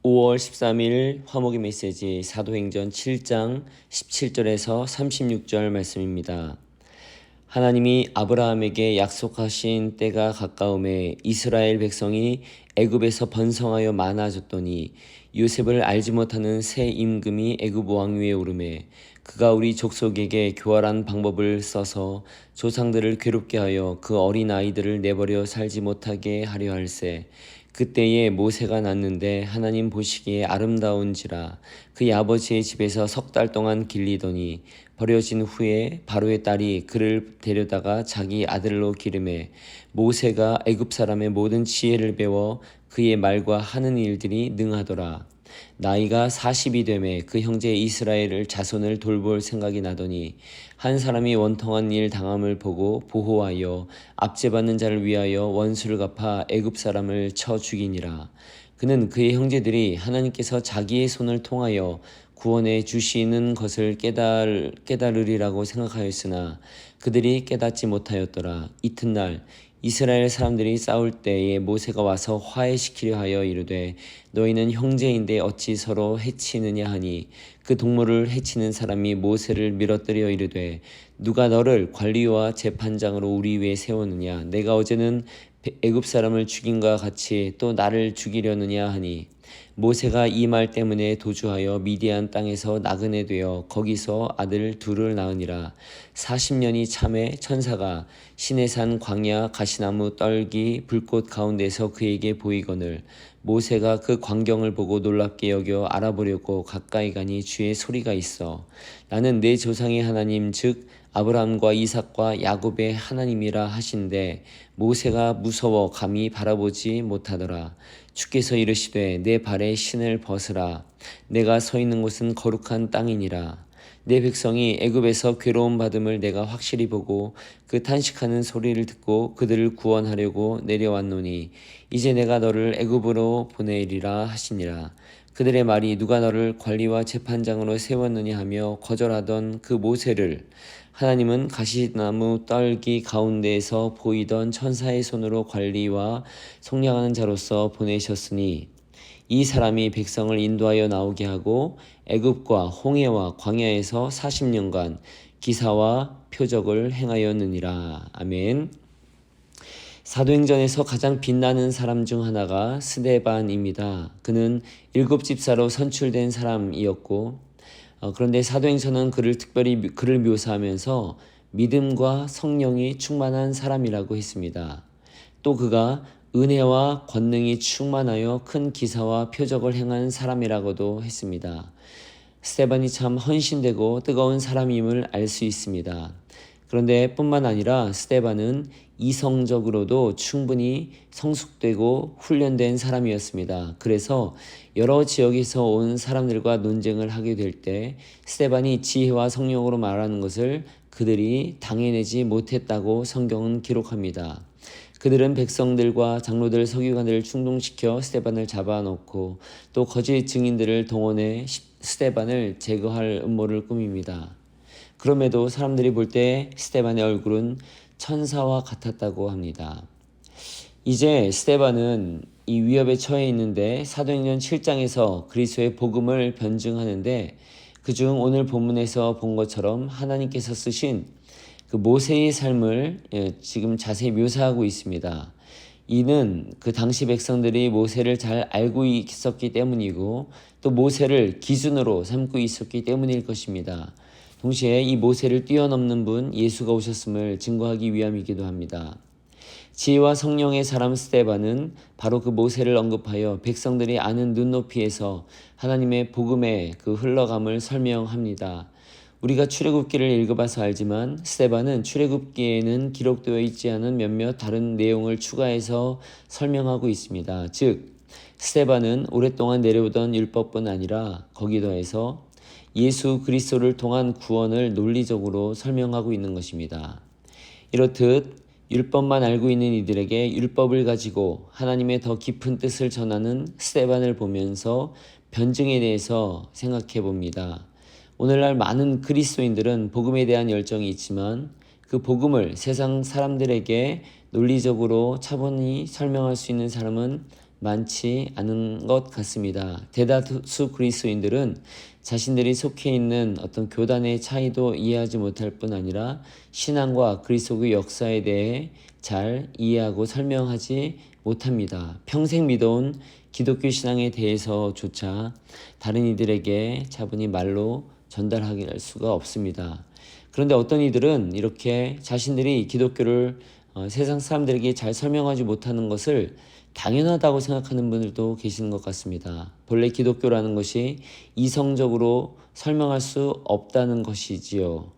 5월 13일 화목의 메시지 사도행전 7장 17절에서 36절 말씀입니다. 하나님이 아브라함에게 약속하신 때가 가까움에 이스라엘 백성이 애굽에서 번성하여 많아졌더니 요셉을 알지 못하는 새 임금이 애굽 왕 위에 오르매 그가 우리 족속에게 교활한 방법을 써서 조상들을 괴롭게 하여 그 어린 아이들을 내버려 살지 못하게 하려 할세. 그때에 모세가 낳는데 하나님 보시기에 아름다운지라 그의 아버지의 집에서 석 달 동안 길리더니 버려진 후에 바로의 딸이 그를 데려다가 자기 아들로 기르매 모세가 애굽 사람의 모든 지혜를 배워 그의 말과 하는 일들이 능하더라. 나이가 40이 되매 그 형제 이스라엘을 자손을 돌볼 생각이 나더니 한 사람이 원통한 일 당함을 보고 보호하여 압제받는 자를 위하여 원수를 갚아 애굽 사람을 쳐 죽이니라. 그는 그의 형제들이 하나님께서 자기의 손을 통하여 구원해 주시는 것을 깨달으리라고 생각하였으나 그들이 깨닫지 못하였더라. 이튿날 이스라엘 사람들이 싸울 때에 모세가 와서 화해시키려 하여 이르되 너희는 형제인데 어찌 서로 해치느냐 하니 그 동물을 해치는 사람이 모세를 밀어뜨려 이르되 누가 너를 관리와 재판장으로 우리 위에 세우느냐 내가 어제는 애굽 사람을 죽인과 같이 또 나를 죽이려느냐 하니 모세가 이 말 때문에 도주하여 미디안 땅에서 나그네 되어 거기서 아들 둘을 낳으니라. 40년이 참에 천사가 시내산 광야 가시나무 떨기 불꽃 가운데서 그에게 보이거늘 모세가 그 광경을 보고 놀랍게 여겨 알아보려고 가까이 가니 주의 소리가 있어 나는 내 조상의 하나님 즉 아브라함과 이삭과 야곱의 하나님이라 하신데 모세가 무서워 감히 바라보지 못하더라. 주께서 이르시되 내 발에 신을 벗으라. 내가 서 있는 곳은 거룩한 땅이니라. 내 백성이 애굽에서 괴로움 받음을 내가 확실히 보고 그 탄식하는 소리를 듣고 그들을 구원하려고 내려왔노니 이제 내가 너를 애굽으로 보내리라 하시니라. 그들의 말이 누가 너를 관리와 재판장으로 세웠느냐 하며 거절하던 그 모세를 하나님은 가시나무 떨기 가운데에서 보이던 천사의 손으로 관리와 속량하는 자로서 보내셨으니 이 사람이 백성을 인도하여 나오게 하고 애굽과 홍해와 광야에서 40년간 기사와 표적을 행하였느니라. 아멘. 사도행전에서 가장 빛나는 사람 중 하나가 스데반입니다. 그는 7집사로 선출된 사람이었고 그런데 사도행전은 특별히 그를 묘사하면서 믿음과 성령이 충만한 사람이라고 했습니다. 또 그가 은혜와 권능이 충만하여 큰 기사와 표적을 행한 사람이라고도 했습니다. 스데반이 참 헌신되고 뜨거운 사람임을 알 수 있습니다. 그런데 뿐만 아니라 스데반은 이성적으로도 충분히 성숙되고 훈련된 사람이었습니다. 그래서 여러 지역에서 온 사람들과 논쟁을 하게 될 때 스데반이 지혜와 성령으로 말하는 것을 그들이 당해내지 못했다고 성경은 기록합니다. 그들은 백성들과 장로들, 서기관들을 충동시켜 스데반을 잡아놓고 또 거짓 증인들을 동원해 스데반을 제거할 음모를 꾸밉니다. 그럼에도 사람들이 볼 때 스데반의 얼굴은 천사와 같았다고 합니다. 이제 스데반은 이 위협에 처해 있는데 사도행전 7장에서 그리스도의 복음을 변증하는데 그중 오늘 본문에서 본 것처럼 하나님께서 쓰신 그 모세의 삶을 지금 자세히 묘사하고 있습니다. 이는 그 당시 백성들이 모세를 잘 알고 있었기 때문이고 또 모세를 기준으로 삼고 있었기 때문일 것입니다. 동시에 이 모세를 뛰어넘는 분 예수가 오셨음을 증거하기 위함이기도 합니다. 지혜와 성령의 사람 스데반은 바로 그 모세를 언급하여 백성들이 아는 눈높이에서 하나님의 복음의 그 흘러감을 설명합니다. 우리가 출애굽기를 읽어봐서 알지만 스데반은 출애굽기에는 기록되어 있지 않은 몇몇 다른 내용을 추가해서 설명하고 있습니다. 즉 스데반은 오랫동안 내려오던 율법뿐 아니라 거기 더해서 예수 그리스도를 통한 구원을 논리적으로 설명하고 있는 것입니다. 이렇듯 율법만 알고 있는 이들에게 율법을 가지고 하나님의 더 깊은 뜻을 전하는 스데반을 보면서 변증에 대해서 생각해 봅니다. 오늘날 많은 그리스도인들은 복음에 대한 열정이 있지만 그 복음을 세상 사람들에게 논리적으로 차분히 설명할 수 있는 사람은 많지 않은 것 같습니다. 대다수 그리스도인들은 자신들이 속해 있는 어떤 교단의 차이도 이해하지 못할 뿐 아니라 신앙과 그리스도의 역사에 대해 잘 이해하고 설명하지 못합니다. 평생 믿어온 기독교 신앙에 대해서조차 다른 이들에게 차분히 말로 전달할 수가 없습니다. 그런데 어떤 이들은 이렇게 자신들이 기독교를 세상 사람들에게 잘 설명하지 못하는 것을 당연하다고 생각하는 분들도 계시는 것 같습니다. 본래 기독교라는 것이 이성적으로 설명할 수 없다는 것이지요.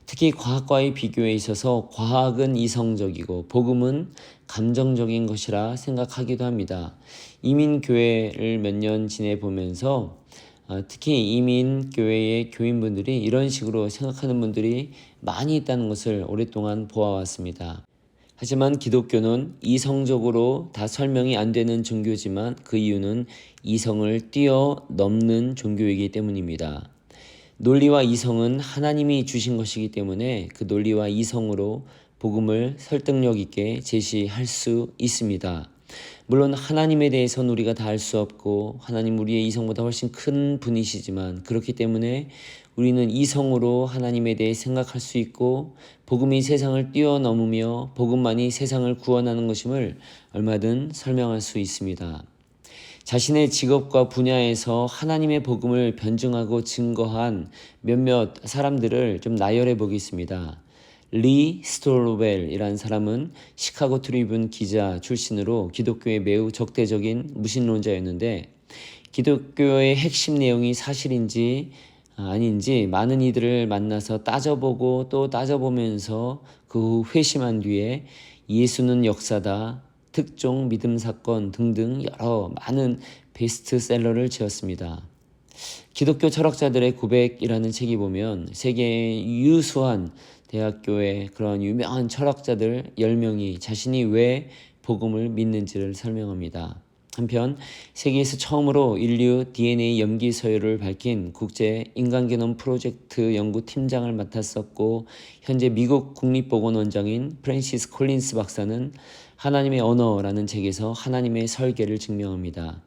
특히 과학과의 비교에 있어서 과학은 이성적이고 복음은 감정적인 것이라 생각하기도 합니다. 이민교회를 몇 년 지내보면서 특히 이민교회의 교인분들이 이런 식으로 생각하는 분들이 많이 있다는 것을 오랫동안 보아왔습니다. 하지만 기독교는 이성적으로 다 설명이 안 되는 종교지만 그 이유는 이성을 뛰어넘는 종교이기 때문입니다. 논리와 이성은 하나님이 주신 것이기 때문에 그 논리와 이성으로 복음을 설득력 있게 제시할 수 있습니다. 물론 하나님에 대해서는 우리가 다 알 수 없고 하나님 우리의 이성보다 훨씬 큰 분이시지만 그렇기 때문에 우리는 이성으로 하나님에 대해 생각할 수 있고 복음이 세상을 뛰어넘으며 복음만이 세상을 구원하는 것임을 얼마든 설명할 수 있습니다. 자신의 직업과 분야에서 하나님의 복음을 변증하고 증거한 몇몇 사람들을 좀 나열해 보겠습니다. 리 스톨웰이라는 사람은 시카고 트리뷴 기자 출신으로 기독교의 매우 적대적인 무신론자였는데 기독교의 핵심 내용이 사실인지 아닌지 많은 이들을 만나서 따져보고 또 따져보면서 그 후 회심한 뒤에 예수는 역사다, 특종 믿음 사건 등등 여러 많은 베스트셀러를 지었습니다. 기독교 철학자들의 고백이라는 책이 보면 세계의 유수한 대학교의 그런 유명한 철학자들 10명이 자신이 왜 복음을 믿는지를 설명합니다. 한편 세계에서 처음으로 인류 DNA 염기 서열을 밝힌 국제 인간게놈 프로젝트 연구팀장을 맡았었고 현재 미국 국립보건원장인 프랜시스 콜린스 박사는 하나님의 언어라는 책에서 하나님의 설계를 증명합니다.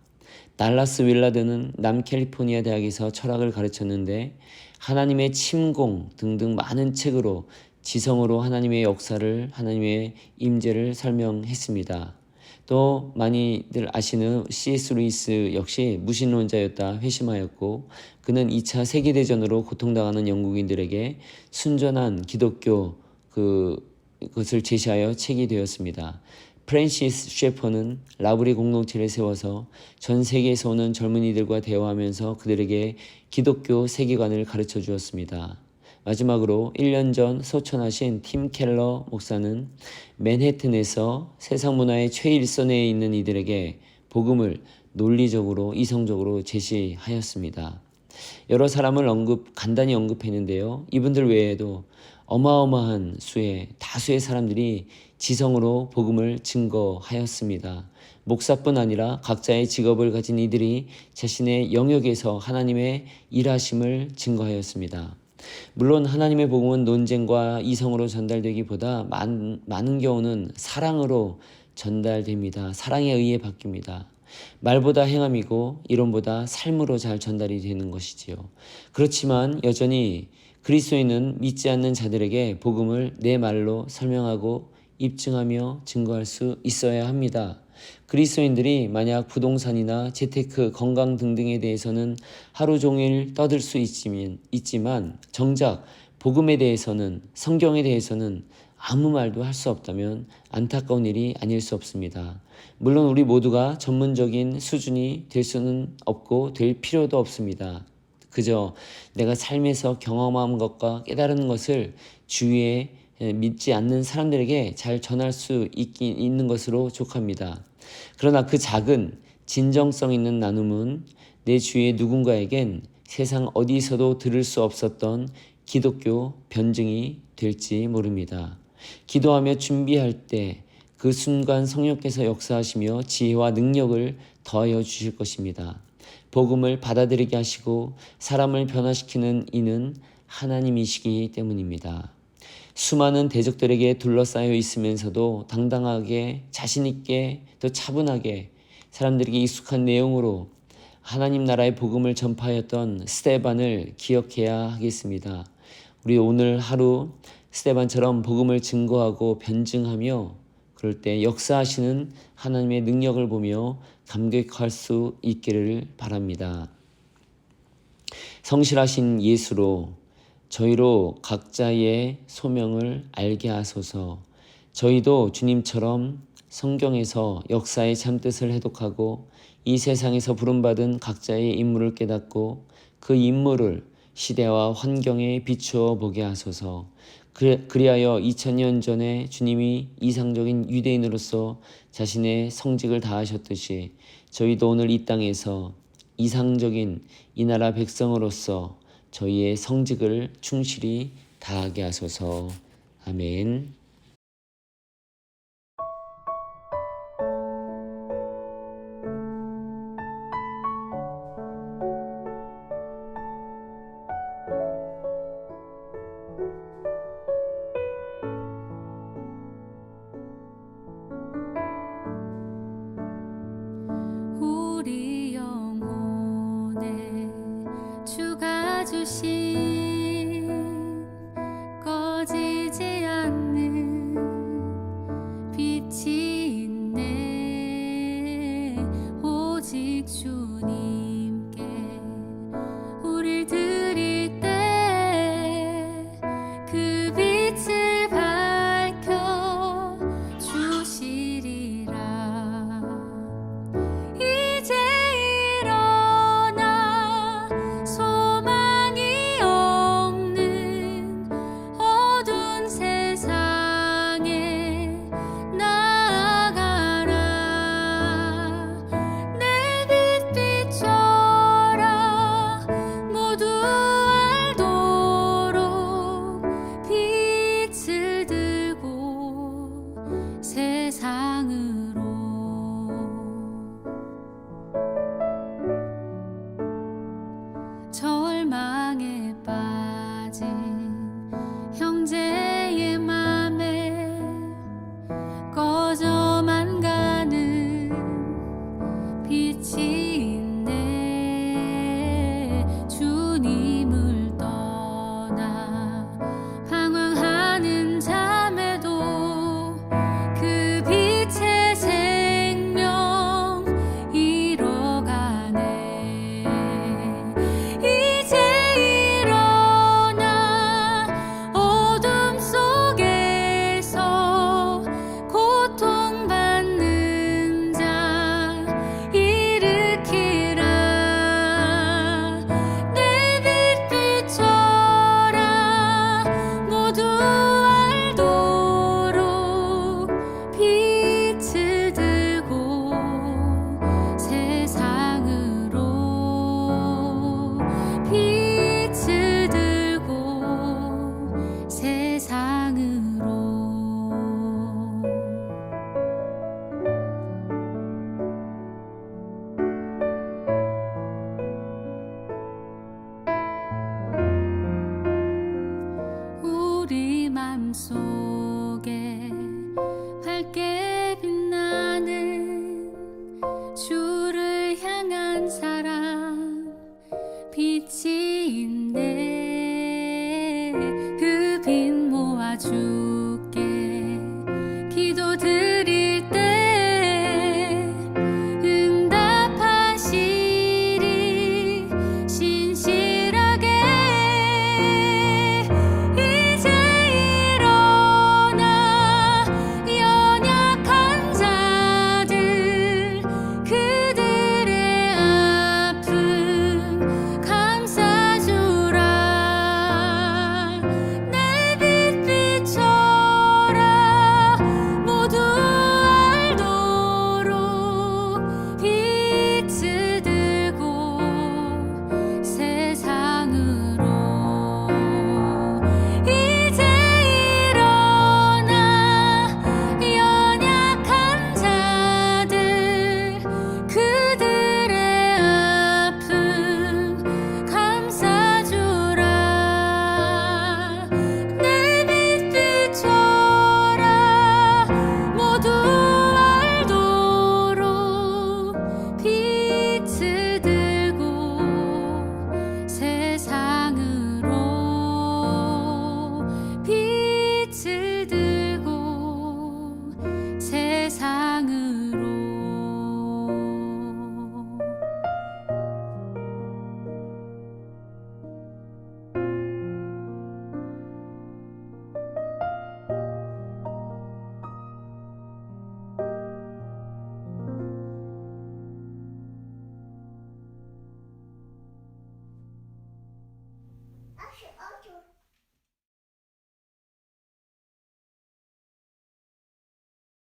달라스 윌라드는 남캘리포니아 대학에서 철학을 가르쳤는데 하나님의 침공 등등 많은 책으로 지성으로 하나님의 역사를 하나님의 임재를 설명했습니다. 또 많이들 아시는 C.S. 루이스 역시 무신론자였다 회심하였고 그는 2차 세계대전으로 고통당하는 영국인들에게 순전한 기독교 그것을 제시하여 책이 되었습니다. 프랜시스 셰퍼는 라브리 공동체를 세워서 전 세계에서 오는 젊은이들과 대화하면서 그들에게 기독교 세계관을 가르쳐 주었습니다. 마지막으로 1년 전 소천하신 팀 켈러 목사는 맨해튼에서 세상 문화의 최일선에 있는 이들에게 복음을 논리적으로 이성적으로 제시하였습니다. 여러 사람을 간단히 언급했는데요. 이분들 외에도 어마어마한 다수의 사람들이 지성으로 복음을 증거하였습니다. 목사뿐 아니라 각자의 직업을 가진 이들이 자신의 영역에서 하나님의 일하심을 증거하였습니다. 물론 하나님의 복음은 논쟁과 이성으로 전달되기보다 많은 경우는 사랑으로 전달됩니다. 사랑에 의해 바뀝니다. 말보다 행함이고 이론보다 삶으로 잘 전달이 되는 것이지요. 그렇지만 여전히 그리스도인은 믿지 않는 자들에게 복음을 내 말로 설명하고 입증하며 증거할 수 있어야 합니다. 그리스도인들이 만약 부동산이나 재테크, 건강 등등에 대해서는 하루 종일 떠들 수 있지만 정작 복음에 대해서는 성경에 대해서는 아무 말도 할 수 없다면 안타까운 일이 아닐 수 없습니다. 물론 우리 모두가 전문적인 수준이 될 수는 없고 될 필요도 없습니다. 그저 내가 삶에서 경험한 것과 깨달은 것을 주위에 믿지 않는 사람들에게 잘 전할 수 있는 것으로 족합니다. 그러나 그 작은 진정성 있는 나눔은 내 주위의 누군가에겐 세상 어디서도 들을 수 없었던 기독교 변증이 될지 모릅니다. 기도하며 준비할 때 그 순간 성령께서 역사하시며 지혜와 능력을 더하여 주실 것입니다. 복음을 받아들이게 하시고 사람을 변화시키는 이는 하나님이시기 때문입니다. 수많은 대적들에게 둘러싸여 있으면서도 당당하게 자신있게 또 차분하게 사람들에게 익숙한 내용으로 하나님 나라의 복음을 전파하였던 스데반을 기억해야 하겠습니다. 우리 오늘 하루 스데반처럼 복음을 증거하고 변증하며 그럴 때 역사하시는 하나님의 능력을 보며 감격할 수 있기를 바랍니다. 성실하신 예수로 저희로 각자의 소명을 알게 하소서. 저희도 주님처럼 성경에서 역사의 참뜻을 해독하고 이 세상에서 부름받은 각자의 임무를 깨닫고 그 임무를 시대와 환경에 비추어 보게 하소서. 그리하여 2000년 전에 주님이 이상적인 유대인으로서 자신의 성직을 다하셨듯이 저희도 오늘 이 땅에서 이상적인 이 나라 백성으로서 저희의 성직을 충실히 다하게 하소서. 아멘. 우리 영혼에 주가 주신 꺼지지 않는 빛이 있네. 오직 주님께 우릴 드릴 때 그 빛을 밝혀 주시리라. 이제 일어나 소망이 없는 어두운 세상에 나아가라. 내 빛 비춰라. 모두 알도록 빛을 들고 세상으로. 절망에 빠진 형제의 맘에 꺼져만 가는 빛이 있네. 주님을 떠나 방황하는 자매도 그 빛의 생명 잃어가네. 이제 일어나 어둠 속에서 고통받는 자 일으키라. 내 빛 비춰라. 모두 알도록 빛을 들고 세상으로. 빛을 들고 세상으로. 우리 맘속에 밝게 빛나는 주를 향한 사랑 빛이 있네. 그 빛 모아주